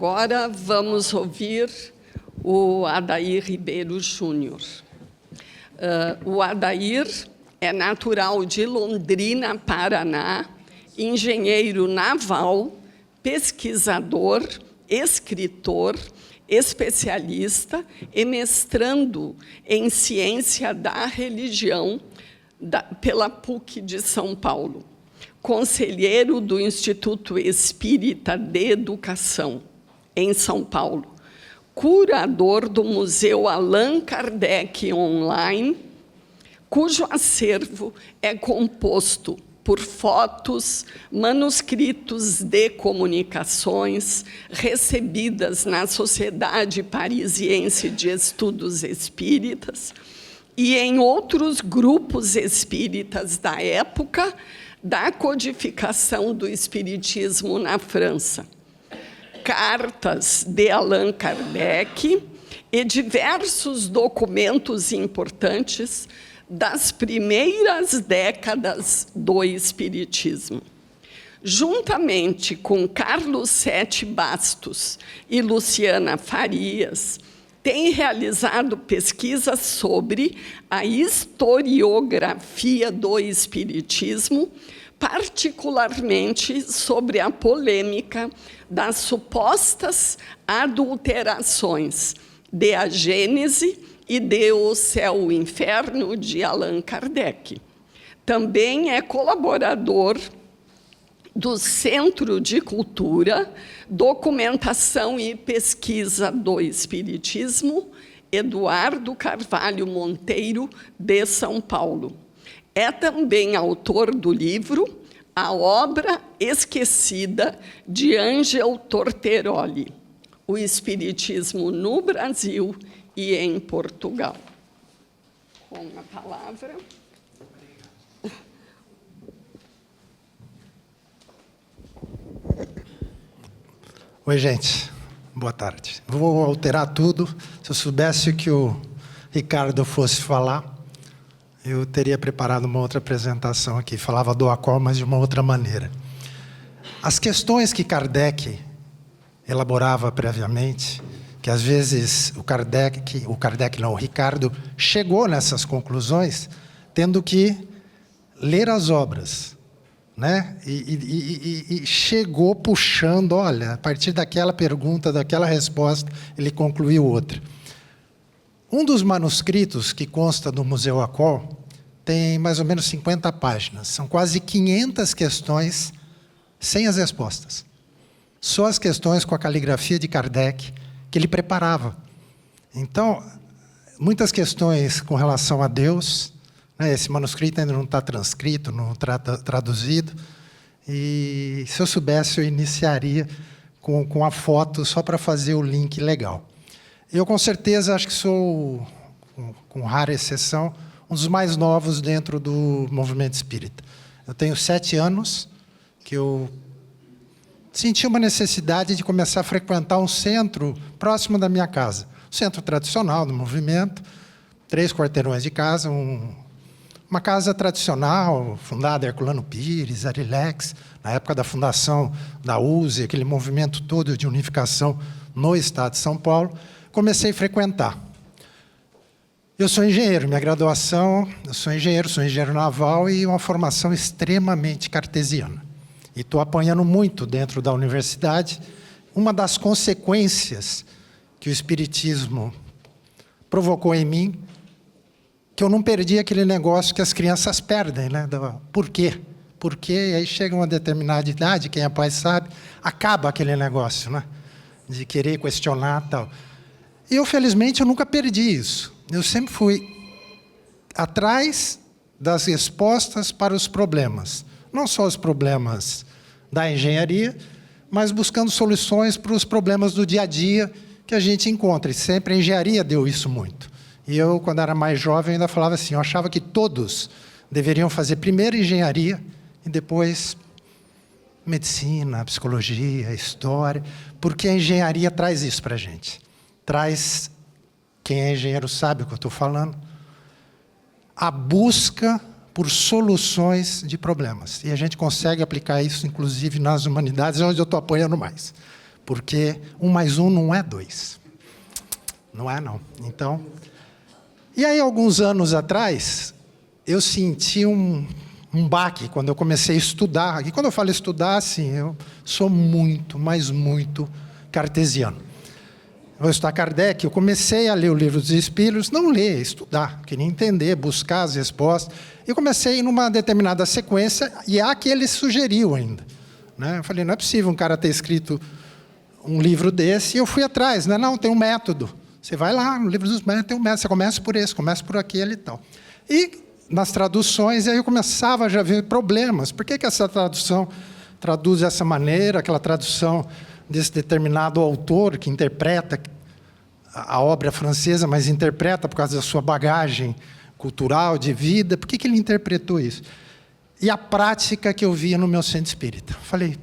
Agora vamos ouvir o Adair Ribeiro Júnior. O Adair é natural de Londrina, Paraná, engenheiro naval, pesquisador, escritor, especialista e mestrando em ciência da religião pela PUC de São Paulo. Conselheiro do Instituto Espírita de Educação, em São Paulo. Curador do Museu Allan Kardec Online, cujo acervo é composto por fotos, manuscritos de comunicações recebidas na Sociedade Parisiense de Estudos Espíritas e em outros grupos espíritas da época da codificação do Espiritismo na França. Cartas de Allan Kardec e diversos documentos importantes das primeiras décadas do Espiritismo. Juntamente com Carlos Sete Bastos e Luciana Farias, tem realizado pesquisas sobre a historiografia do Espiritismo, particularmente sobre a polêmica das supostas adulterações de A Gênese e de O Céu e o Inferno, de Allan Kardec. Também é colaborador do Centro de Cultura, Documentação e Pesquisa do Espiritismo, Eduardo Carvalho Monteiro, de São Paulo. É também autor do livro A Obra Esquecida, de Ângel Torteroli, O Espiritismo no Brasil e em Portugal. Com a palavra... Oi, gente. Boa tarde. Vou alterar tudo. Se eu soubesse que o Ricardo fosse falar, eu teria preparado uma outra apresentação aqui. Falava do Acol, mas de uma outra maneira. As questões que Kardec elaborava previamente, que às vezes o Ricardo chegou nessas conclusões, tendo que ler as obras, né? E chegou puxando, olha, a partir daquela pergunta, daquela resposta, ele concluiu outra. Um dos manuscritos que consta do Museu Acol tem mais ou menos 50 páginas. São quase 500 questões sem as respostas. Só as questões com a caligrafia de Kardec que ele preparava. Então, muitas questões com relação a Deus... Esse manuscrito ainda não está transcrito, não está traduzido. E, se eu soubesse, eu iniciaria com a foto só para fazer o link legal. Eu, com certeza, acho que sou, com rara exceção, um dos mais novos dentro do movimento espírita. Eu tenho 7 anos que eu senti uma necessidade de começar a frequentar um centro próximo da minha casa. Um centro tradicional do movimento, 3 quarteirões de casa, uma casa tradicional, fundada Herculano Pires, Arilex, na época da fundação da USE, aquele movimento todo de unificação no estado de São Paulo, comecei a frequentar. Eu sou engenheiro, minha graduação, sou engenheiro naval e uma formação extremamente cartesiana. E estou apanhando muito dentro da universidade. Uma das consequências que o Espiritismo provocou em mim, que eu não perdi aquele negócio que as crianças perdem, né? Por quê? Porque aí chega uma determinada idade, quem é pai sabe, acaba aquele negócio, né? De querer questionar e tal. E eu, felizmente, eu nunca perdi isso. Eu sempre fui atrás das respostas para os problemas. Não só os problemas da engenharia, mas buscando soluções para os problemas do dia a dia que a gente encontra. E sempre a engenharia deu isso muito. E eu, quando era mais jovem, ainda falava assim, eu achava que todos deveriam fazer primeiro engenharia e depois medicina, psicologia, história, porque a engenharia traz isso para a gente. Traz, quem é engenheiro sabe o que eu estou falando, a busca por soluções de problemas. E a gente consegue aplicar isso, inclusive, nas humanidades, onde eu estou apoiando mais. porque 1 mais 1 não é 2. Não é, não. Então, e aí, alguns anos atrás, eu senti um baque quando eu comecei a estudar. E quando eu falo estudar, assim, eu sou muito, mas muito cartesiano. Eu vou estudar Kardec, eu comecei a ler o Livro dos Espíritos, não ler, estudar, queria entender, buscar as respostas. E comecei numa determinada sequência, e há que ele sugeriu ainda. Né? Eu falei, não é possível um cara ter escrito um livro desse, e eu fui atrás, né? Não, tem um método. Você vai lá, no Livro dos Métodos tem um método, você começa por esse, começa por aquele e tal. E nas traduções, aí eu começava já a ver problemas. Por que essa tradução traduz dessa maneira, aquela tradução desse determinado autor que interpreta a obra francesa, mas interpreta por causa da sua bagagem cultural, de vida, por que ele interpretou isso? E a prática que eu via no meu centro espírita. Falei,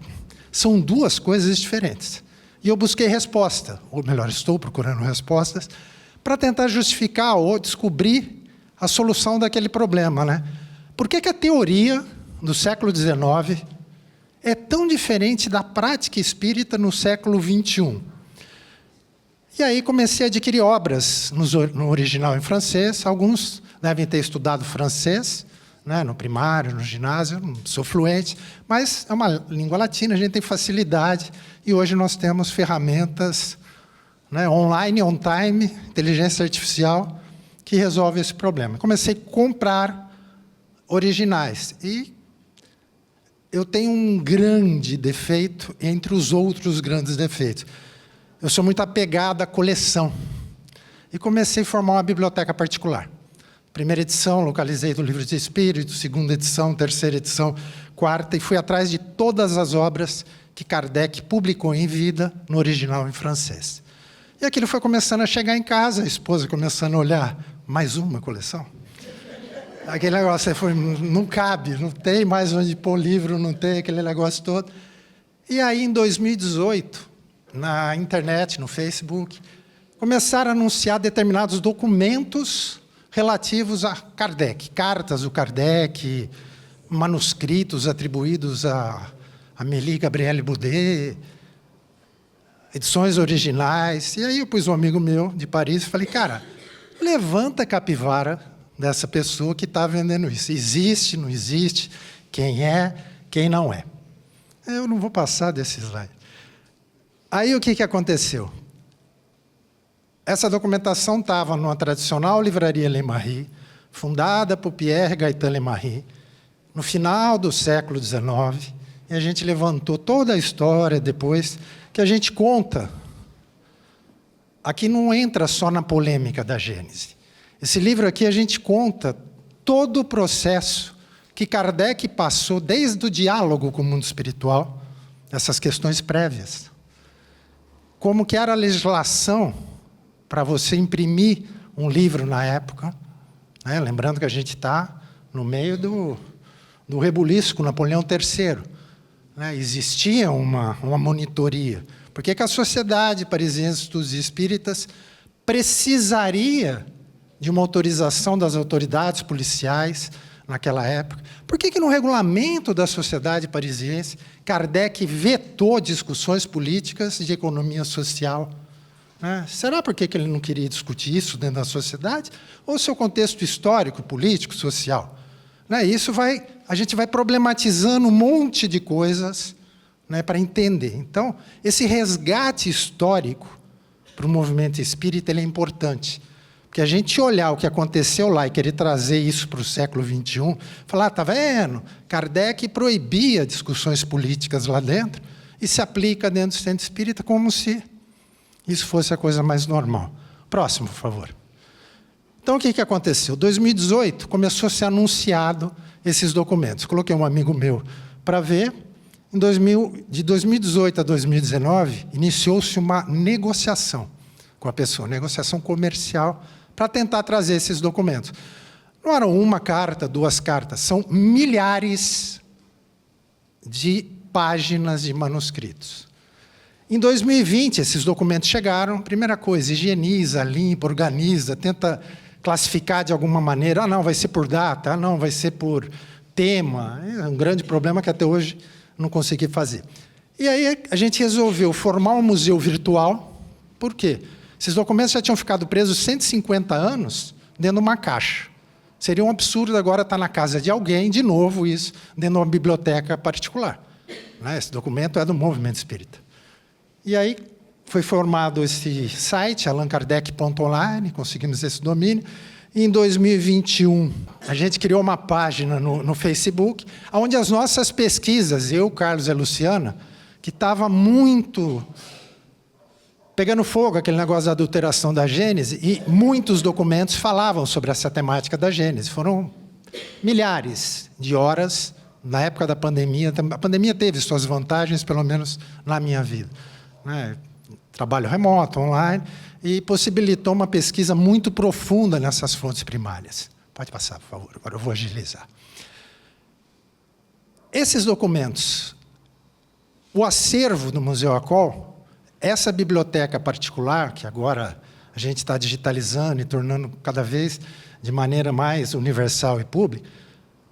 são duas coisas diferentes. E eu busquei resposta, ou melhor, estou procurando respostas, para tentar justificar ou descobrir a solução daquele problema. Né? Por que a teoria do século XIX é tão diferente da prática espírita no século XXI? E aí comecei a adquirir obras no original em francês. Alguns devem ter estudado francês, né, no primário, no ginásio, não sou fluente, mas é uma língua latina, a gente tem facilidade, e hoje nós temos ferramentas, né, online, on time, inteligência artificial, que resolve esse problema. Comecei a comprar originais, e eu tenho um grande defeito entre os outros grandes defeitos. Eu sou muito apegado à coleção, e comecei a formar uma biblioteca particular. Primeira edição, localizei do Livro dos Espíritos, segunda edição, terceira edição, quarta, e fui atrás de todas as obras que Kardec publicou em vida, no original em francês. E aquilo foi começando a chegar em casa, a esposa começando a olhar, mais uma coleção? Aquele negócio, não cabe, não tem mais onde pôr livro, não tem aquele negócio todo. E aí, em 2018, na internet, no Facebook, começaram a anunciar determinados documentos relativos a Kardec, cartas do Kardec, manuscritos atribuídos a Amélie Gabrielle Boudet, edições originais. E aí eu pus um amigo meu de Paris e falei, cara, levanta a capivara dessa pessoa que está vendendo isso. Existe, não existe, quem é, quem não é. Eu não vou passar desse slide. Aí o que aconteceu? Essa documentação estava numa tradicional livraria Le Marie, fundada por Pierre Gaëtan Le Marie, no final do século XIX, e a gente levantou toda a história depois, que a gente conta. Aqui não entra só na polêmica da Gênese. Esse livro aqui a gente conta todo o processo que Kardec passou desde o diálogo com o mundo espiritual, essas questões prévias. Como que era a legislação para você imprimir um livro na época, né? Lembrando que a gente está no meio do rebuliço com Napoleão III. Né? Existia uma monitoria. Por que a Sociedade Parisiense de Estudos Espíritas precisaria de uma autorização das autoridades policiais naquela época? Por que no regulamento da Sociedade Parisiense, Kardec vetou discussões políticas de economia social? Será porque ele não queria discutir isso dentro da sociedade? Ou seu contexto histórico, político, social? Isso a gente vai problematizando um monte de coisas, para entender. Então, esse resgate histórico para o movimento espírita ele é importante. Porque a gente olhar o que aconteceu lá e querer trazer isso para o século XXI, falar, tá vendo? Kardec proibia discussões políticas lá dentro e se aplica dentro do centro espírita como se isso fosse a coisa mais normal. Próximo, por favor. Então, o que aconteceu? Em 2018, começou a ser anunciado esses documentos. Coloquei um amigo meu para ver. De 2018 a 2019, iniciou-se uma negociação com a pessoa, negociação comercial, para tentar trazer esses documentos. Não eram uma carta, duas cartas, são milhares de páginas de manuscritos. Em 2020, esses documentos chegaram, primeira coisa, higieniza, limpa, organiza, tenta classificar de alguma maneira. Não, vai ser por data, não, vai ser por tema. É um grande problema que até hoje não consegui fazer. E aí a gente resolveu formar um museu virtual. Por quê? Esses documentos já tinham ficado presos 150 anos dentro de uma caixa. Seria um absurdo agora estar na casa de alguém, de novo, isso, dentro de uma biblioteca particular. Esse documento é do movimento espírita. E aí foi formado esse site, allan-kardec.online, conseguimos esse domínio. E em 2021, a gente criou uma página no Facebook, onde as nossas pesquisas, eu, Carlos e a Luciana, que estava muito pegando fogo, aquele negócio da adulteração da Gênese, e muitos documentos falavam sobre essa temática da Gênese. Foram milhares de horas na época da pandemia. A pandemia teve suas vantagens, pelo menos na minha vida. Trabalho remoto, online, e possibilitou uma pesquisa muito profunda nessas fontes primárias. Pode passar, por favor, agora eu vou agilizar. Esses documentos, o acervo do Museu ACOL, essa biblioteca particular, que agora a gente está digitalizando e tornando cada vez de maneira mais universal e pública,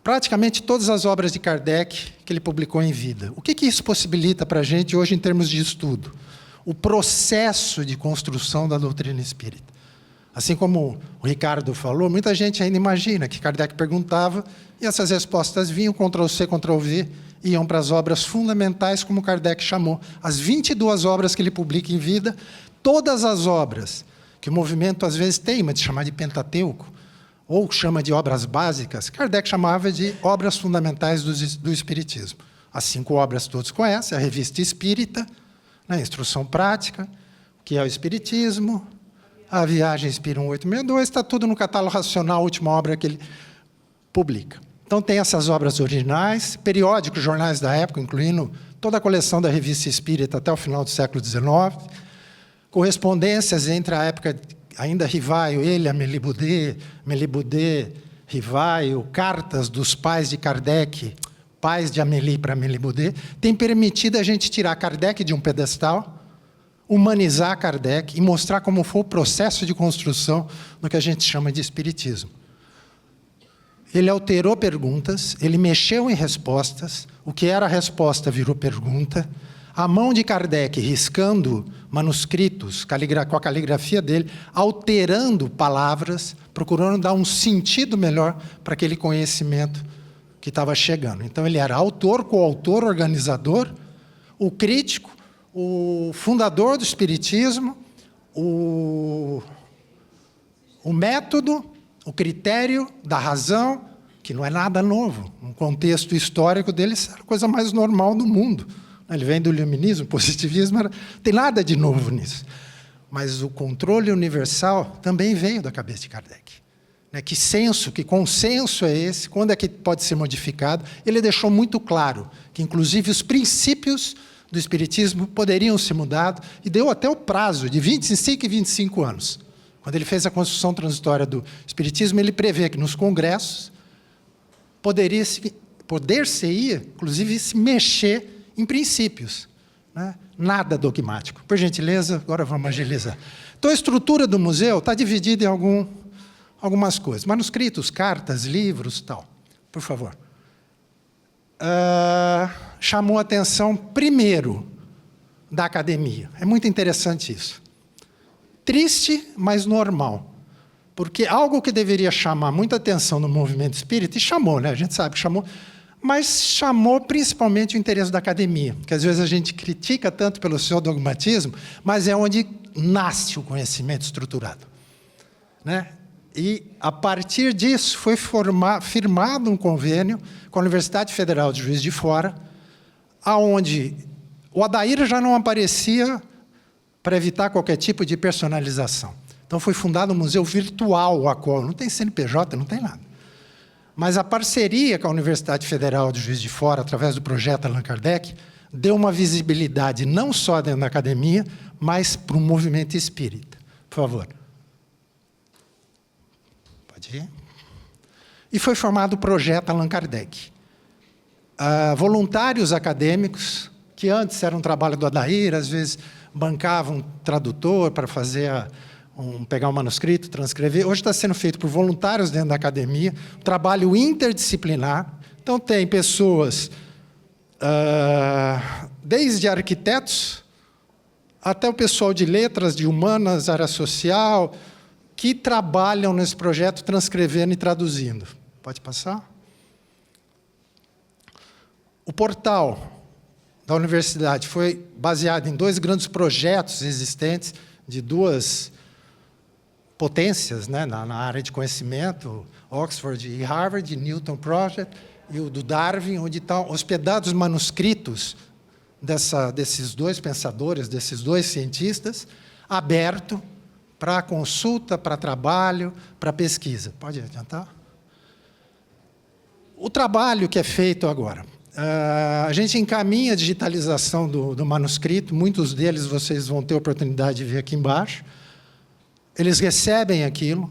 praticamente todas as obras de Kardec que ele publicou em vida. O que isso possibilita para a gente hoje em termos de estudo? O processo de construção da doutrina espírita. Assim como o Ricardo falou, muita gente ainda imagina que Kardec perguntava e essas respostas vinham, Ctrl+C, Ctrl+V, iam para as obras fundamentais, como Kardec chamou. As 22 obras que ele publica em vida, todas as obras que o movimento às vezes teima de chamar de Pentateuco, ou chama de obras básicas, Kardec chamava de obras fundamentais do Espiritismo. As 5 obras todos conhecem, a Revista Espírita, Instrução Prática, o que é o Espiritismo, a Viagem Espírita 1862, está tudo no Catálogo Racional, a última obra que ele publica. Então, tem essas obras originais, periódicos, jornais da época, incluindo toda a coleção da Revista Espírita até o final do século XIX, correspondências entre a época ainda Rivaio, ele, Amélie Boudet, Rivaio, cartas dos pais de Kardec, pais de Amélie para Amélie Boudet, tem permitido a gente tirar Kardec de um pedestal, humanizar Kardec e mostrar como foi o processo de construção do que a gente chama de espiritismo. Ele alterou perguntas, ele mexeu em respostas, o que era resposta virou pergunta. A mão de Kardec riscando manuscritos com a caligrafia dele, alterando palavras, procurando dar um sentido melhor para aquele conhecimento que estava chegando. Então, ele era autor, coautor, organizador, o crítico, o fundador do Espiritismo, o método, o critério da razão, que não é nada novo. No contexto histórico dele, isso era a coisa mais normal do mundo. Ele vem do iluminismo, positivismo, não tem nada de novo nisso. Mas o controle universal também veio da cabeça de Kardec. Que consenso é esse? Quando é que pode ser modificado? Ele deixou muito claro que, inclusive, os princípios do Espiritismo poderiam ser mudados, e deu até o prazo de 25 e 25 anos. Quando ele fez a Constituição Transitória do Espiritismo, ele prevê que nos congressos poder-se-ia, inclusive, se mexer em princípios. Nada dogmático. Por gentileza, agora vamos agilizar. Então, a estrutura do museu está dividida em algumas coisas. Manuscritos, cartas, livros, tal. Por favor. Chamou a atenção, primeiro, da academia. É muito interessante isso. Triste, mas normal. Porque algo que deveria chamar muita atenção no movimento espírita, e chamou, a gente sabe que chamou, mas chamou principalmente o interesse da academia, que às vezes a gente critica tanto pelo seu dogmatismo, mas é onde nasce o conhecimento estruturado. E, a partir disso, foi firmado um convênio com a Universidade Federal de Juiz de Fora, onde o Adair já não aparecia para evitar qualquer tipo de personalização. Então, foi fundado um museu virtual, o ACOL, não tem CNPJ, não tem nada. Mas a parceria com a Universidade Federal de Juiz de Fora, através do projeto Allan Kardec, deu uma visibilidade não só dentro da academia, mas para o movimento espírita. Por favor. Pode ir. E foi formado o projeto Allan Kardec. Voluntários acadêmicos, que antes era um trabalho do Adair, às vezes bancavam um tradutor para fazer pegar um manuscrito, transcrever. Hoje está sendo feito por voluntários dentro da academia, um trabalho interdisciplinar. Então, tem pessoas desde arquitetos até o pessoal de letras, de humanas, área social, que trabalham nesse projeto transcrevendo e traduzindo. Pode passar? O portal da universidade foi baseado em 2 grandes projetos existentes de 2 potências, né, na área de conhecimento, Oxford e Harvard, Newton Project, e o do Darwin, onde estão hospedados manuscritos desses 2 pensadores, desses 2 cientistas, aberto para consulta, para trabalho, para pesquisa. Pode adiantar? O trabalho que é feito agora. A gente encaminha a digitalização do manuscrito, muitos deles vocês vão ter a oportunidade de ver aqui embaixo. Eles recebem aquilo,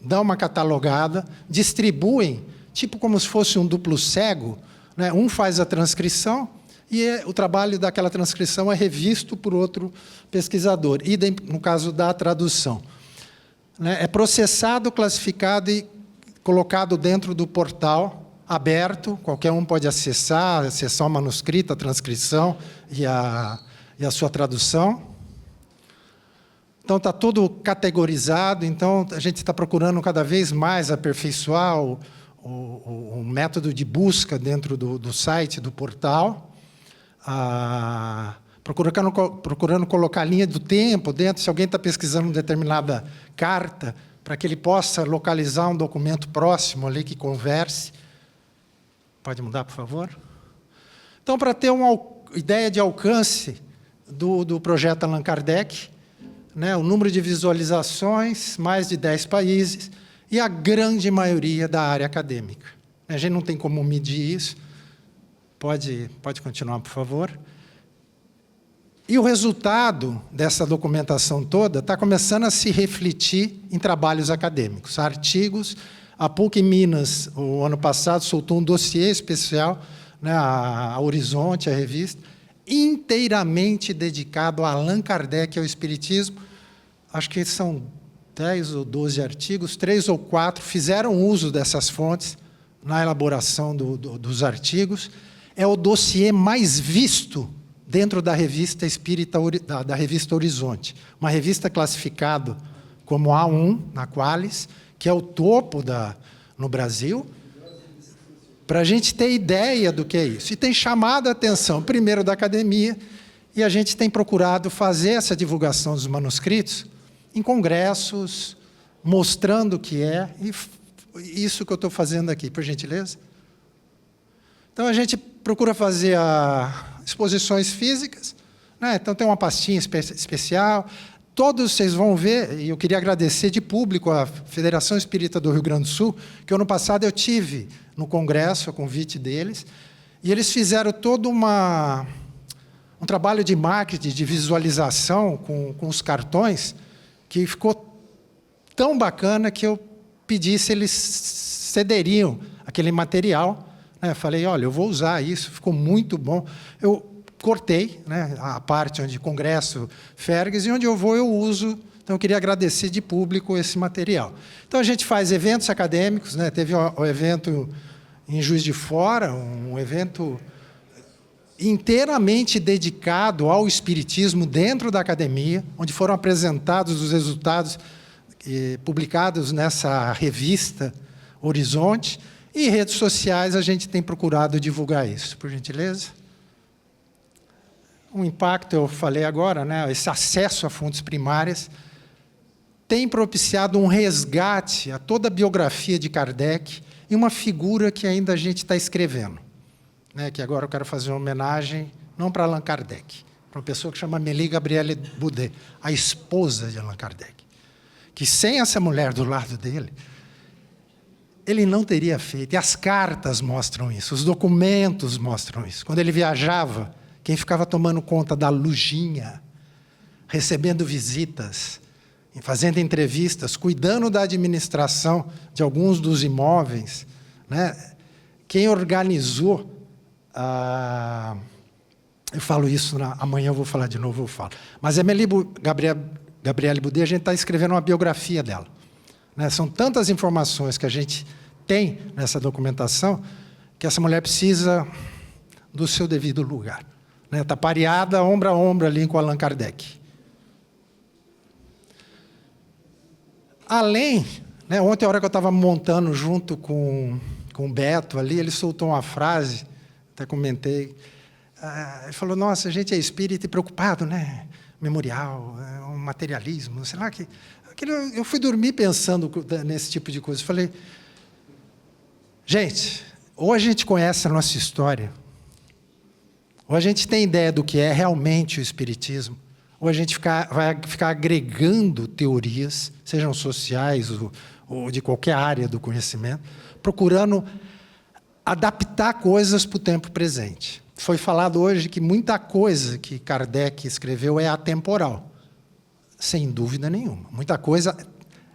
dão uma catalogada, distribuem, tipo como se fosse um duplo cego, né? Um faz a transcrição e o trabalho daquela transcrição é revisto por outro pesquisador, e no caso da tradução. Né? É processado, classificado e colocado dentro do portal, aberto, qualquer um pode acessar o manuscrito, a transcrição e a sua tradução. Então, está tudo categorizado, então a gente está procurando cada vez mais aperfeiçoar o método de busca dentro do site, do portal, procurando colocar a linha do tempo dentro, se alguém está pesquisando uma determinada carta, para que ele possa localizar um documento próximo ali que converse. Pode mudar, por favor? Então, para ter uma ideia de alcance do projeto Allan Kardec, né, o número de visualizações, mais de 10 países, e a grande maioria da área acadêmica. A gente não tem como medir isso. Pode continuar, por favor. E o resultado dessa documentação toda está começando a se refletir em trabalhos acadêmicos, artigos. A PUC Minas, o ano passado, soltou um dossiê especial, né, a Horizonte, a revista, inteiramente dedicado a Allan Kardec e ao Espiritismo. Acho que são 10 ou 12 artigos, 3 ou 4 fizeram uso dessas fontes na elaboração dos artigos. É o dossiê mais visto dentro da revista espírita, da revista Horizonte, uma revista classificada como A1, na Qualis, que é o topo no Brasil, para a gente ter ideia do que é isso. E tem chamado a atenção, primeiro, da academia, e a gente tem procurado fazer essa divulgação dos manuscritos em congressos, mostrando o que é, e isso que eu estou fazendo aqui, por gentileza. Então, a gente procura fazer exposições físicas, né? Então, tem uma pastinha especial. Todos vocês vão ver, e eu queria agradecer de público à Federação Espírita do Rio Grande do Sul, que ano passado eu tive no congresso, a convite deles, e eles fizeram todo um trabalho de marketing, de visualização com os cartões, que ficou tão bacana que eu pedi se eles cederiam aquele material. Né? Falei, olha, eu vou usar isso, ficou muito bom. Eu cortei, né, a parte onde congresso, Fergues, e onde eu vou eu uso. Então, eu queria agradecer de público esse material. Então, a gente faz eventos acadêmicos, né? Teve um evento em Juiz de Fora, um evento inteiramente dedicado ao espiritismo dentro da academia, onde foram apresentados os resultados publicados nessa revista Horizonte, e em redes sociais a gente tem procurado divulgar isso, por gentileza. O impacto, eu falei agora, né, esse acesso a fontes primárias tem propiciado um resgate a toda a biografia de Kardec e uma figura que ainda a gente está escrevendo. Né, que agora eu quero fazer uma homenagem, não para Allan Kardec, para uma pessoa que chama Amélie Gabrielle Boudet, a esposa de Allan Kardec, que sem essa mulher do lado dele, ele não teria feito. E as cartas mostram isso, os documentos mostram isso. Quando ele viajava, quem ficava tomando conta da lojinha, recebendo visitas, fazendo entrevistas, cuidando da administração de alguns dos imóveis, né? Quem organizou, eu falo isso, amanhã eu vou falar de novo, eu falo. Mas Amélie Gabrielle Boudet, a gente está escrevendo uma biografia dela. Né? São tantas informações que a gente tem nessa documentação que essa mulher precisa do seu devido lugar. Está pareada ombro a ombro ali com Allan Kardec. Além, ontem, a hora que eu estava montando junto com o Beto ali, ele soltou uma frase, até comentei, ele falou, nossa, a gente é espírita e preocupado, né? Memorial, um materialismo, sei lá. Eu fui dormir pensando nesse tipo de coisa. Falei, gente, ou a gente conhece a nossa história, ou a gente tem ideia do que é realmente o espiritismo, ou a gente vai ficar agregando teorias, sejam sociais ou de qualquer área do conhecimento, procurando adaptar coisas para o tempo presente. Foi falado hoje que muita coisa que Kardec escreveu é atemporal, sem dúvida nenhuma. Muita coisa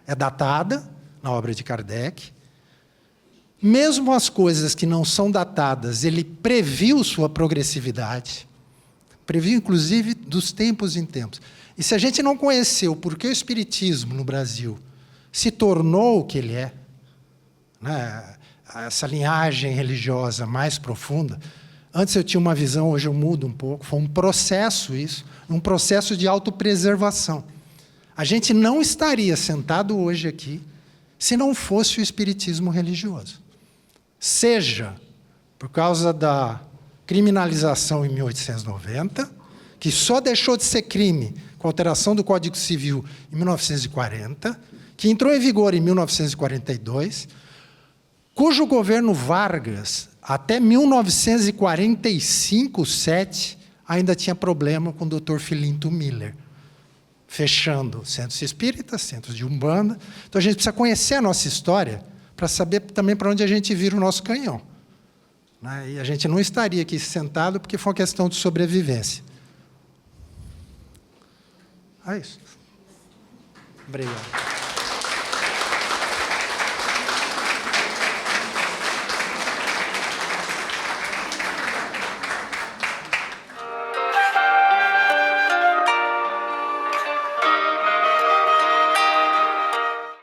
é datada na obra de Kardec. Mesmo as coisas que não são datadas, ele previu sua progressividade, previu, inclusive, dos tempos em tempos. E se a gente não conheceu por que o espiritismo no Brasil se tornou o que ele é, né, essa linhagem religiosa mais profunda, antes eu tinha uma visão, hoje eu mudo um pouco, foi um processo isso, um processo de autopreservação. A gente não estaria sentado hoje aqui se não fosse o espiritismo religioso. Seja por causa da criminalização em 1890, que só deixou de ser crime com a alteração do Código Civil em 1940, que entrou em vigor em 1942, cujo governo Vargas, até 1945, 7, ainda tinha problema com o Dr. Filinto Miller, fechando centros espíritas, centros de Umbanda. Então, a gente precisa conhecer a nossa história para saber também para onde a gente vira o nosso canhão. E a gente não estaria aqui sentado porque foi uma questão de sobrevivência. É isso. Obrigado.